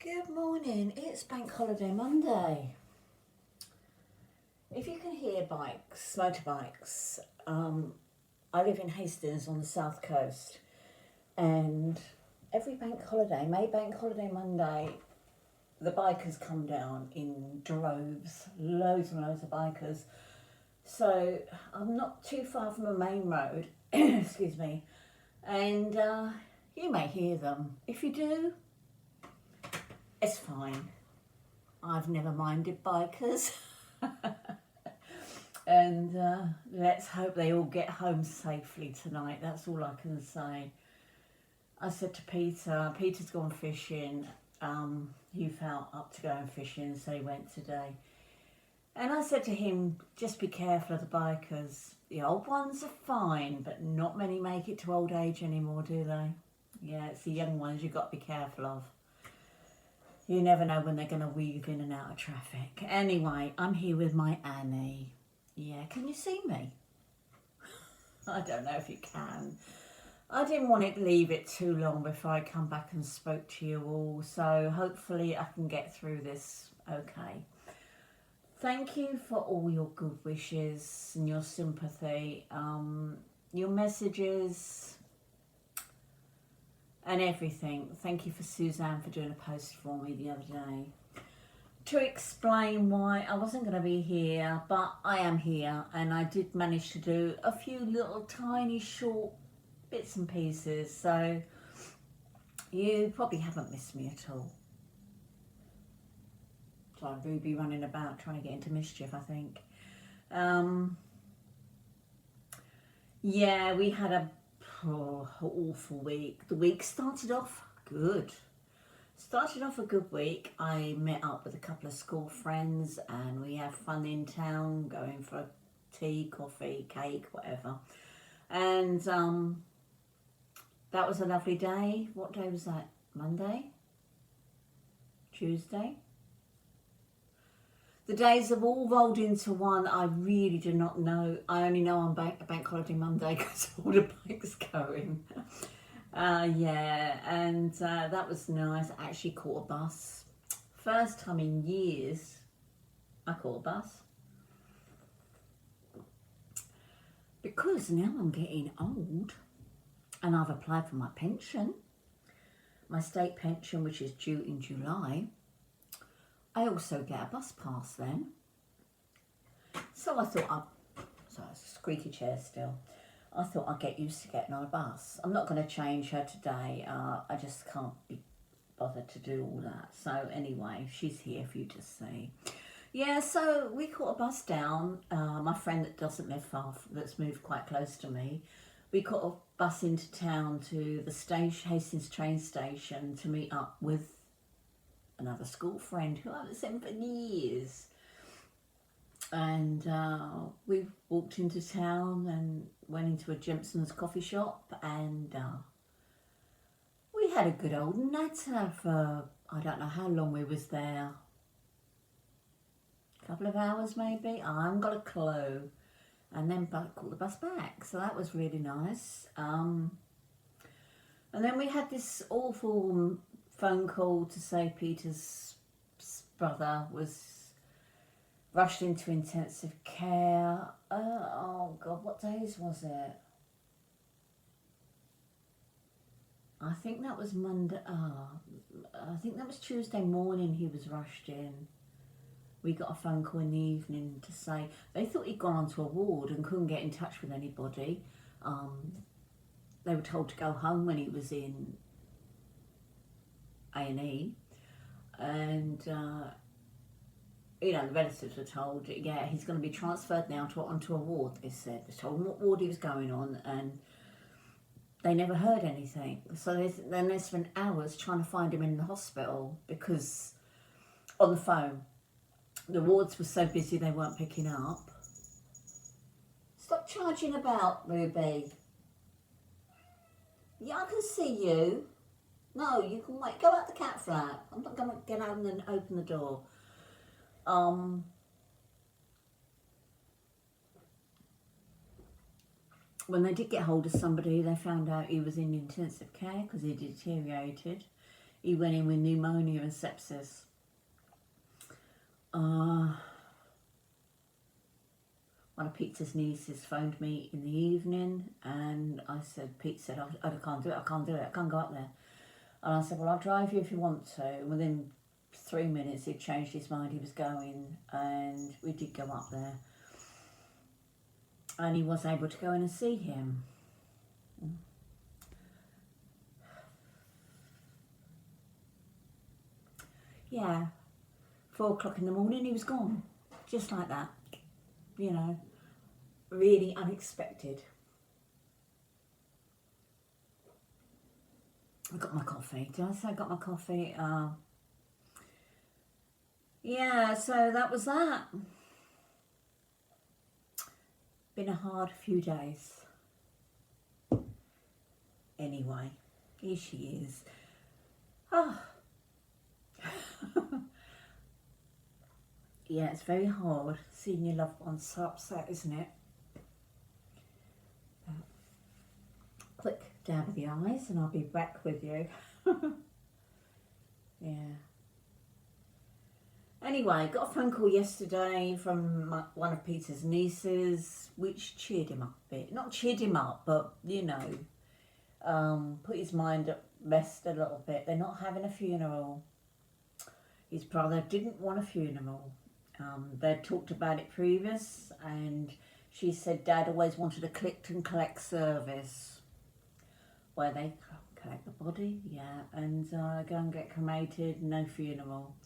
Good morning, it's Bank Holiday Monday. If you can hear bikes, motorbikes, I live in Hastings on the south coast, and every bank holiday, Bank Holiday Monday, the bikers come down in droves, loads and loads of bikers. So I'm not too far from a main road, excuse me, and you may hear them. If you do, it's fine. I've never minded bikers. And let's hope they all get home safely tonight. That's all I can say. I said to Peter's gone fishing. He felt up to going fishing, so he went today. And I said to him, just be careful of the bikers. The old ones are fine, but not many make it to old age anymore, do they? Yeah, it's the young ones you've got to be careful of. You never know when they're going to weave in and out of traffic. Anyway, I'm here with my Annie. Yeah, can you see me? I don't know if you can. I didn't want to leave it too long before I come back and spoke to you all. So hopefully I can get through this okay. Thank you for all your good wishes and your sympathy, your messages and everything. Thank you for Suzanne for doing a post for me the other day to explain why I wasn't going to be here, but I am here, and I did manage to do a few little tiny short bits and pieces, so you probably haven't missed me at all. So Ruby running about trying to get into mischief, I think. Yeah, we had a awful week. The week started off good. Started off a good week. I met up with a couple of school friends and we had fun in town, going for tea, coffee, cake, whatever. And that was a lovely day. What day was that? Monday? Tuesday? The days have all rolled into one. I really do not know. I only know on Bank Holiday Monday because all the bikes going. Yeah, and that was nice. I actually caught a bus. First time in years I caught a bus. Because now I'm getting old and I've applied for my pension, my state pension, which is due in July. I also get a bus pass then. So I thought, sorry, it's a squeaky chair still. I thought I'd get used to getting on a bus. I'm not going to change her today. I just can't be bothered to do all that. So anyway, she's here for you to see. Yeah, so we caught a bus down. My friend that doesn't live far, that's moved quite close to me. We caught a bus into town to the station, Hastings train station, to meet up with another school friend who I haven't seen for years. And we walked into town and went into a Jimson's coffee shop, and we had a good old natter for, I don't know how long we was there. A couple of hours maybe, I haven't got a clue. And then caught the bus back, so that was really nice. And then we had this awful phone call to say Peter's brother was rushed into intensive care. Oh God, what days was it? I think that was Monday. I think that was Tuesday morning he was rushed in. We got a phone call in the evening to say they thought he'd gone onto a ward and couldn't get in touch with anybody. They were told to go home when he was in A&E, and you know, the relatives were told, yeah, he's going to be transferred now onto a ward. They said they told him what ward he was going on, and they never heard anything. So then they spent hours trying to find him in the hospital because on the phone. The wards were so busy they weren't picking up. Stop charging about, Ruby. Yeah, I can see you. No, you can wait. Go out the cat flap. I'm not going to get out and open the door. When they did get hold of somebody, they found out he was in intensive care because he deteriorated. He went in with pneumonia and sepsis. One of Peter's nieces phoned me in the evening, and Pete said, I can't do it, I can't do it, I can't go up there. And I said, well, I'll drive you if you want to. And within 3 minutes, he'd changed his mind, he was going, and we did go up there. And he was able to go in and see him. Yeah, 4 o'clock in the morning, he was gone, just like that, you know, really unexpected. I got my coffee. Did I say I got my coffee? Yeah, so that was that. Been a hard few days. Anyway, here she is. Oh. Yeah, it's very hard seeing your loved ones so upset, isn't it? Quick dab of the eyes and I'll be back with you. Yeah. Anyway, got a phone call yesterday from one of Peter's nieces, which cheered him up a bit. Not cheered him up, but, you know, put his mind at rest a little bit. They're not having a funeral. His brother didn't want a funeral. They'd talked about it previous, and she said Dad always wanted a click and collect service where they collect the body, yeah, and go and get cremated, no funeral.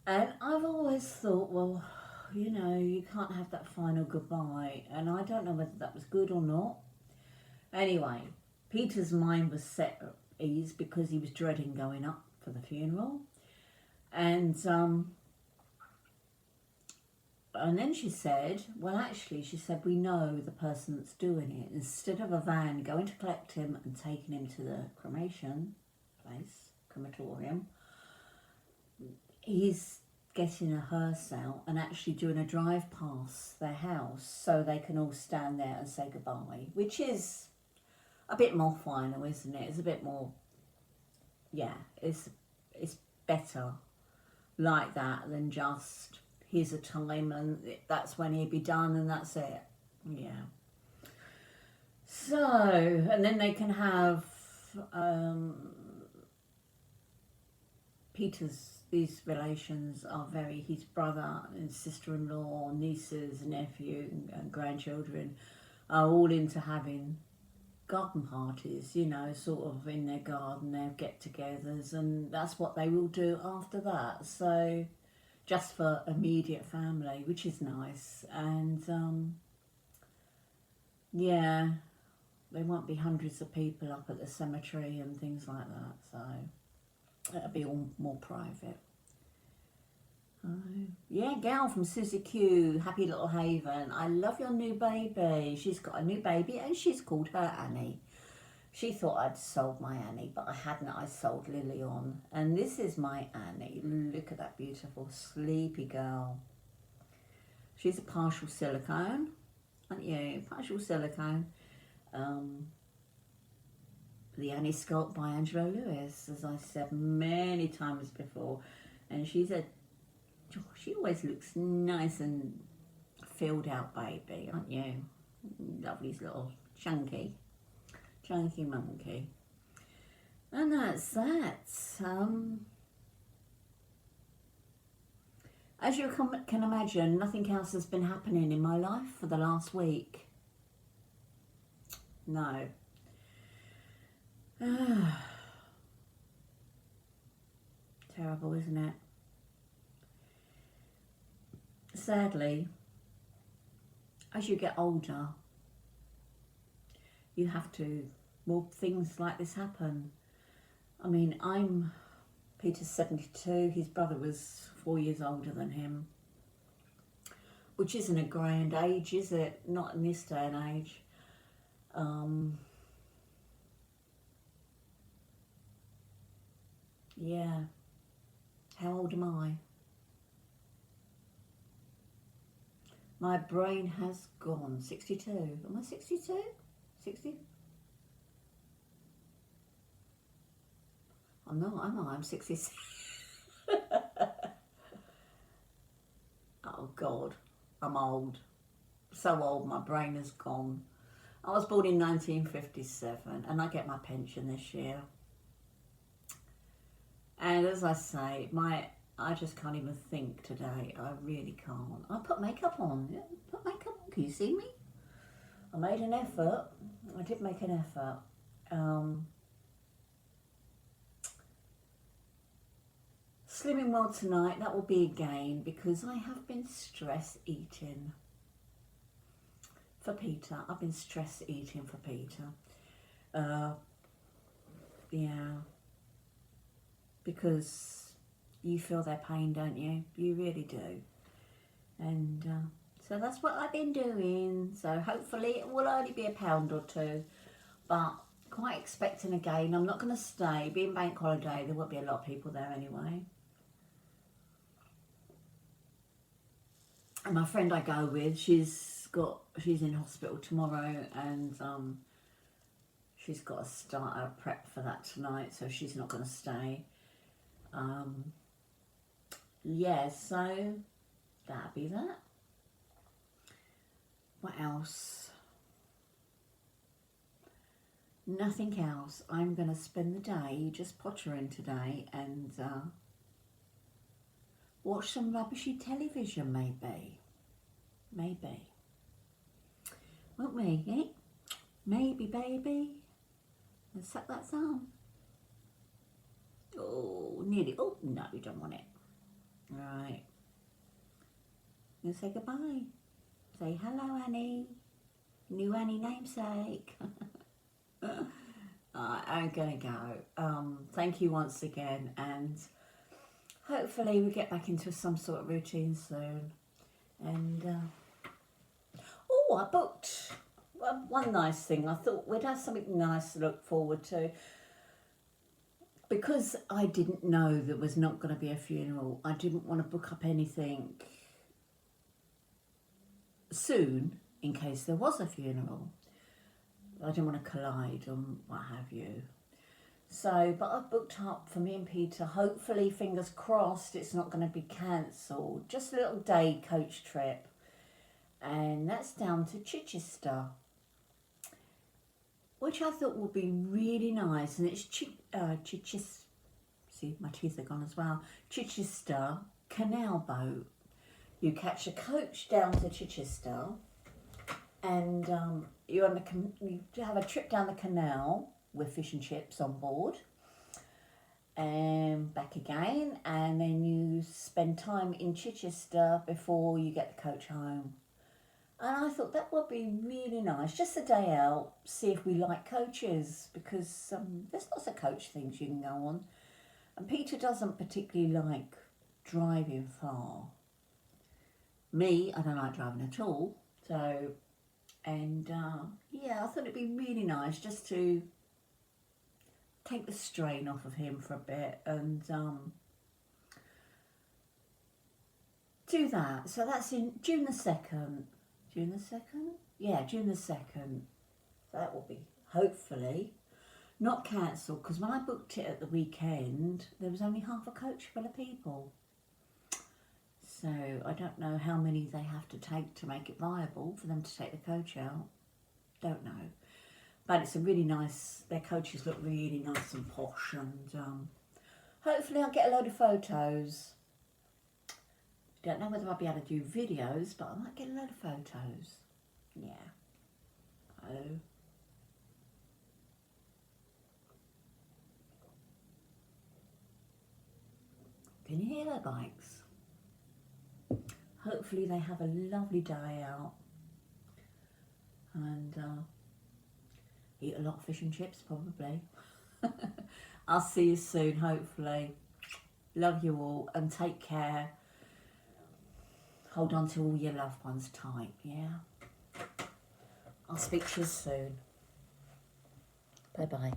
And I've always thought, well, you know, you can't have that final goodbye, and I don't know whether that was good or not. Anyway, Peter's mind was set at ease because he was dreading going up for the funeral. And then she said, well, actually, she said, we know the person that's doing it. Instead of a van going to collect him and taking him to the cremation place, crematorium, he's getting a hearse out and actually doing a drive past their house so they can all stand there and say goodbye, which is a bit more final, isn't it? It's a bit more, yeah, it's better like that than just here's a time and that's when he'd be done and that's it. Yeah. So, and then they can have these relations are very, his brother and sister-in-law, nieces, nephew and grandchildren are all into having garden parties, you know, sort of in their garden, their get-togethers, and that's what they will do after that. So just for immediate family, which is nice. And yeah, there won't be hundreds of people up at the cemetery and things like that, so it'll be all more private. Yeah, Gal from Susie Q, Happy Little Haven. I love your new baby. She's got a new baby and she's called her Annie. She thought I'd sold my Annie, but I hadn't. I sold Lily on. And this is my Annie. Look at that beautiful sleepy girl. She's a partial silicone, aren't you? Partial silicone. The Annie sculpt by Angela Lewis, as I said many times before. And she always looks nice and filled out baby, aren't you? Lovely little chunky monkey. And that's that. As you can imagine, nothing else has been happening in my life for the last week. No. Terrible, isn't it? Sadly, as you get older, you have to, well, things like this happen. I mean, Peter's 72, his brother was 4 years older than him, which isn't a grand age, is it? Not in this day and age. Yeah. How old am I? My brain has gone. 62. Am I 62? 60? I'm not, am I? I'm 66. Oh God, I'm old. So old, my brain is gone. I was born in 1957 and I get my pension this year. And as I say, I just can't even think today. I really can't. I put makeup on. Yeah, put makeup on. Can you see me? I made an effort. I did make an effort. Slimming well tonight, that will be a gain because I have been stress eating for Peter. I've been stress eating for Peter. Yeah. Because you feel their pain, don't you? You really do. And so that's what I've been doing. So hopefully it will only be £1 or £2. But quite expecting a gain. I'm not going to stay. Being bank holiday, there won't be a lot of people there anyway. And my friend I go with, she's in hospital tomorrow, and she's got to start her prep for that tonight, so she's not going to stay. Yeah, so that'll be that. What else? Nothing else. I'm going to spend the day just pottering today and watch some rubbishy television, maybe. Maybe. Won't we, eh? Maybe, baby. Let's suck that thumb. Oh, nearly. Oh, no, you don't want it. Right. You say goodbye. Say hello, Annie. New Annie namesake. I'm going to go. Thank you once again, and hopefully we get back into some sort of routine soon. And oh, I booked one nice thing. I thought we'd have something nice to look forward to. Because I didn't know there was not going to be a funeral, I didn't want to book up anything soon in case there was a funeral. I didn't want to collide and what have you. So, but I've booked up for me and Peter. Hopefully, fingers crossed, it's not going to be cancelled. Just a little day coach trip. And that's down to Chichester, which I thought would be really nice. And it's Chichester, see, my teeth are gone as well. Chichester canal boat. You catch a coach down to Chichester, and you have a trip down the canal with fish and chips on board, and back again, and then you spend time in Chichester before you get the coach home. And I thought that would be really nice, just a day out, see if we like coaches, because there's lots of coach things you can go on. And Peter doesn't particularly like driving far. Me, I don't like driving at all. So, and yeah, I thought it'd be really nice just to take the strain off of him for a bit and do that. So that's in June the 2nd. June the 2nd? Yeah, June the 2nd. So that will be, hopefully, not cancelled, because when I booked it at the weekend, there was only half a coach full of people. So I don't know how many they have to take to make it viable for them to take the coach out. Don't know. But it's a really nice, their coaches look really nice and posh, and hopefully I'll get a load of photos. Don't know whether I'll be able to do videos, but I might get a load of photos. Yeah. Oh. Can you hear their bikes? Hopefully they have a lovely day out and eat a lot of fish and chips, probably. I'll see you soon, hopefully. Love you all and take care. Hold on to all your loved ones tight, yeah? I'll speak to you soon. Bye-bye.